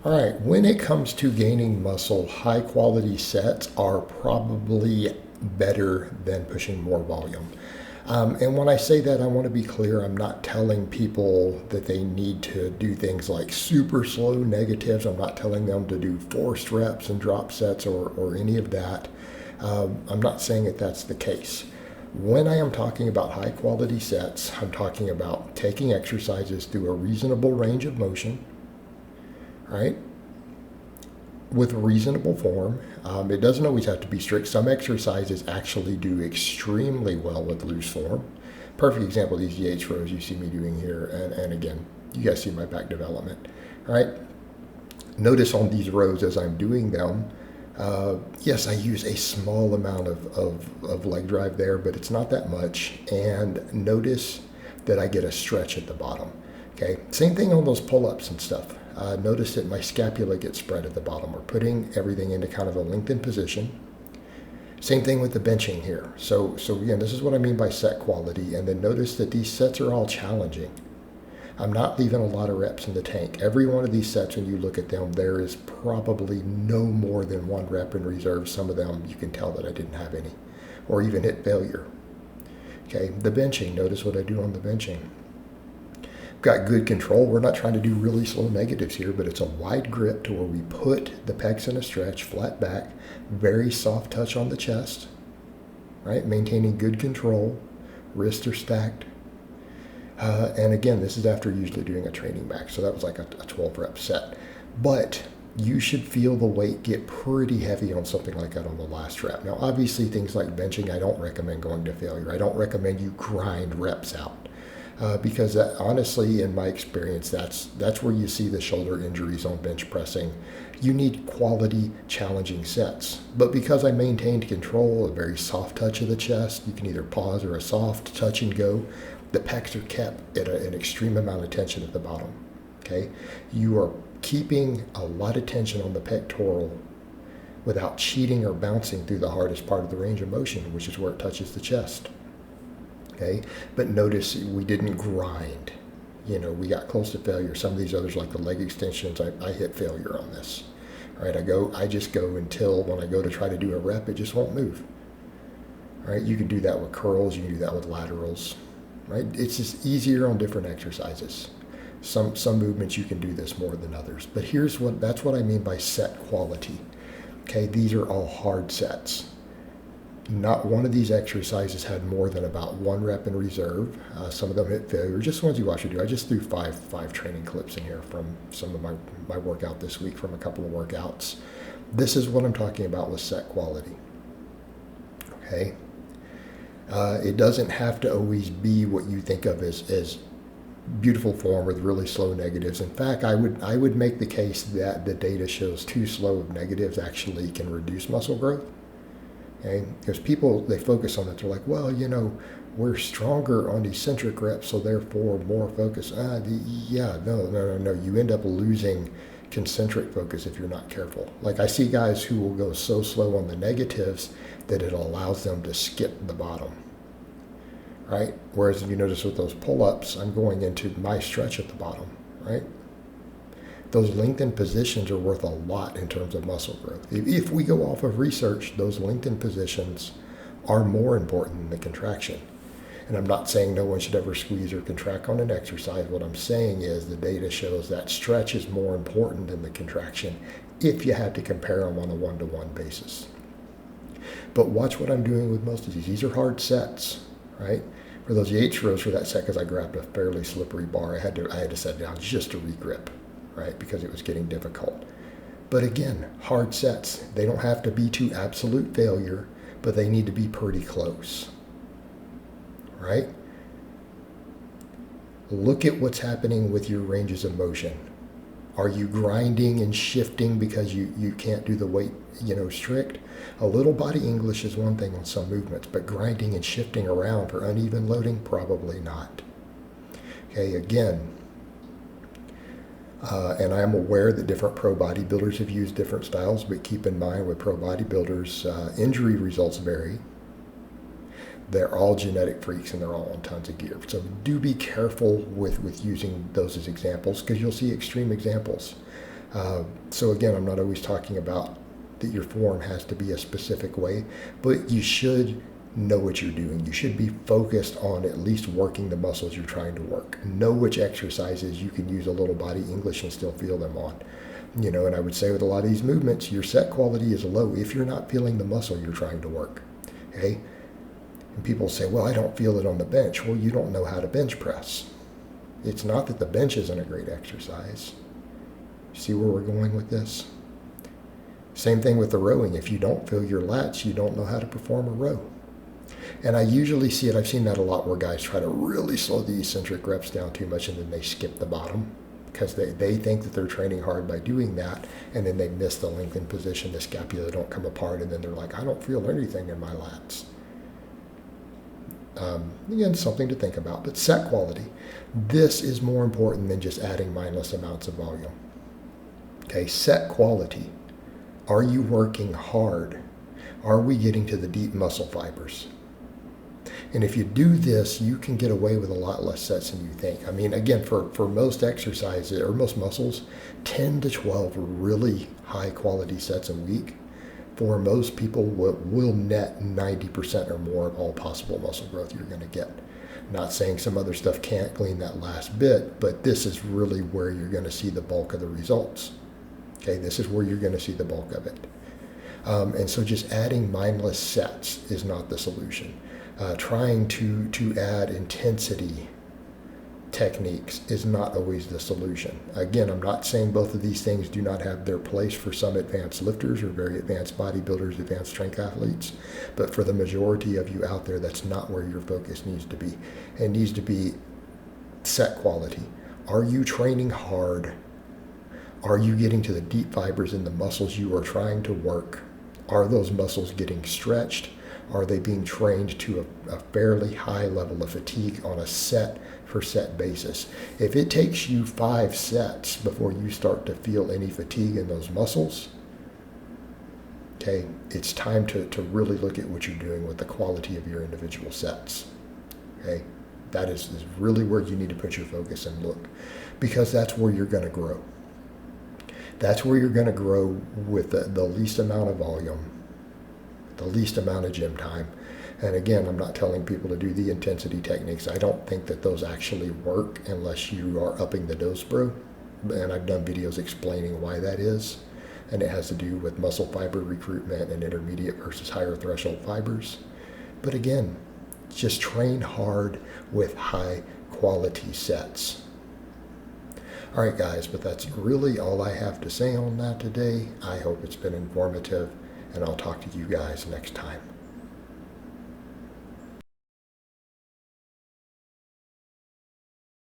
All right, when it comes to gaining muscle, high quality sets are probably better than pushing more volume. And when I say that, I want to be clear. I'm not telling people that they need to do things like super slow negatives. I'm not telling them to do forced reps and drop sets or any of that. I'm not saying that that's the case. When I am talking about high quality sets, I'm talking about taking exercises through a reasonable range of motion, right? With reasonable form. It doesn't always have to be strict. Some exercises actually do extremely well with loose form. Perfect example, these DH rows you see me doing here. And again, you guys see my back development, right? Notice on these rows as I'm doing them, yes, I use a small amount of leg drive there, but it's not that much. And notice that I get a stretch at the bottom. Okay, same thing on those pull-ups and stuff. Notice that my scapula gets spread at the bottom. We're putting everything into kind of a lengthened position. Same thing with the benching here. So again, this is what I mean by set quality. And then notice that these sets are all challenging. I'm not leaving a lot of reps in the tank. Every one of these sets, when you look at them, there is probably no more than one rep in reserve. Some of them, you can tell that I didn't have any, or even hit failure. Okay, the benching, notice what I do on the benching. Got good control. We're not trying to do really slow negatives here, but it's a wide grip to where we put the pecs in a stretch, flat back, very soft touch on the chest, right? Maintaining good control. Wrists are stacked. And again, this is after usually doing a training back. So that was like a 12 rep set. But you should feel the weight get pretty heavy on something like that on the last rep. Now, obviously, things like benching, I don't recommend going to failure. I don't recommend you grind reps out. Because honestly, in my experience, that's where you see the shoulder injuries on bench pressing. You need quality, challenging sets. But because I maintained control, a very soft touch of the chest, you can either pause or a soft touch and go, the pecs are kept at an extreme amount of tension at the bottom. Okay, you are keeping a lot of tension on the pectoral without cheating or bouncing through the hardest part of the range of motion, which is where it touches the chest. Okay, but notice we didn't grind. We got close to failure. Some of these others, like the leg extensions, I hit failure on this. All right, I just go until when I go to try to do a rep, it just won't move. All right, you can do that with curls, you can do that with laterals. Right, it's just easier on different exercises. Some movements you can do this more than others. But that's what I mean by set quality. Okay, these are all hard sets. Not one of these exercises had more than about one rep in reserve. Some of them hit failure, just ones you watch me do. I just threw five training clips in here from some of my workout this week from a couple of workouts. This is what I'm talking about with set quality. Okay. It doesn't have to always be what you think of as beautiful form with really slow negatives. In fact, I would make the case that the data shows too slow of negatives actually can reduce muscle growth. Okay? Because people, they focus on it. They're like, well, we're stronger on eccentric reps, so therefore more focus. No. You end up losing concentric focus if you're not careful. Like I see guys who will go so slow on the negatives that it allows them to skip the bottom, right? Whereas if you notice with those pull-ups, I'm going into my stretch at the bottom, right? Those lengthened positions are worth a lot in terms of muscle growth. If we go off of research, those lengthened positions are more important than the contraction. And I'm not saying no one should ever squeeze or contract on an exercise. What I'm saying is the data shows that stretch is more important than the contraction if you had to compare them on a one-to-one basis. But watch what I'm doing with most of these. These are hard sets, right? For those H rows for that set, because I grabbed a fairly slippery bar, I had to set down just to regrip, right? Because it was getting difficult. But again, hard sets. They don't have to be to absolute failure, but they need to be pretty close, right? Look at what's happening with your ranges of motion. Are you grinding and shifting because you can't do the weight, strict? A little body English is one thing on some movements, but grinding and shifting around for uneven loading, probably not. Okay, again, and I am aware that different pro bodybuilders have used different styles, but keep in mind with pro bodybuilders, injury results vary. They're all genetic freaks and they're all on tons of gear. So do be careful with using those as examples because you'll see extreme examples. So again, I'm not always talking about that your form has to be a specific way, but you should know what you're doing. You should be focused on at least working the muscles you're trying to work. Know which exercises you can use a little body English and still feel them on. You know, and I would say with a lot of these movements, your set quality is low if you're not feeling the muscle you're trying to work. Okay? And people say, well, I don't feel it on the bench. Well, you don't know how to bench press. It's not that the bench isn't a great exercise. See where we're going with this? Same thing with the rowing. If you don't feel your lats, you don't know how to perform a row. And I usually see it, I've seen that a lot where guys try to really slow the eccentric reps down too much and then they skip the bottom because they think that they're training hard by doing that, and then they miss the lengthened position, the scapula don't come apart, and then they're like, I don't feel anything in my lats. Again, something to think about. But set quality, this is more important than just adding mindless amounts of volume. Okay, set quality. Are you working hard? Are we getting to the deep muscle fibers? And if you do this, you can get away with a lot less sets than you think. I mean, again, for most exercises or most muscles, 10 to 12 really high quality sets a week for most people will net 90% or more of all possible muscle growth you're going to get. Not saying some other stuff can't glean that last bit, but this is really where you're going to see the bulk of the results. Okay, this is where you're going to see the bulk of it. And so just adding mindless sets is not the solution. Trying to add intensity techniques is not always the solution. Again, I'm not saying both of these things do not have their place for some advanced lifters or very advanced bodybuilders, advanced strength athletes, but for the majority of you out there, that's not where your focus needs to be. It needs to be set quality. Are you training hard? Are you getting to the deep fibers in the muscles you are trying to work? Are those muscles getting stretched? Are they being trained to a fairly high level of fatigue on a set for set basis? If it takes you 5 sets before you start to feel any fatigue in those muscles, okay, it's time to really look at what you're doing with the quality of your individual sets. Okay, that is really where you need to put your focus and look, because that's where you're going to grow. That's where you're going to grow with the least amount of volume, the least amount of gym time. And again, I'm not telling people to do the intensity techniques. I don't think that those actually work unless you are upping the dose, bro. And I've done videos explaining why that is. And it has to do with muscle fiber recruitment and intermediate versus higher threshold fibers. But again, just train hard with high quality sets. All right, guys, but that's really all I have to say on that today. I hope it's been informative, and I'll talk to you guys next time.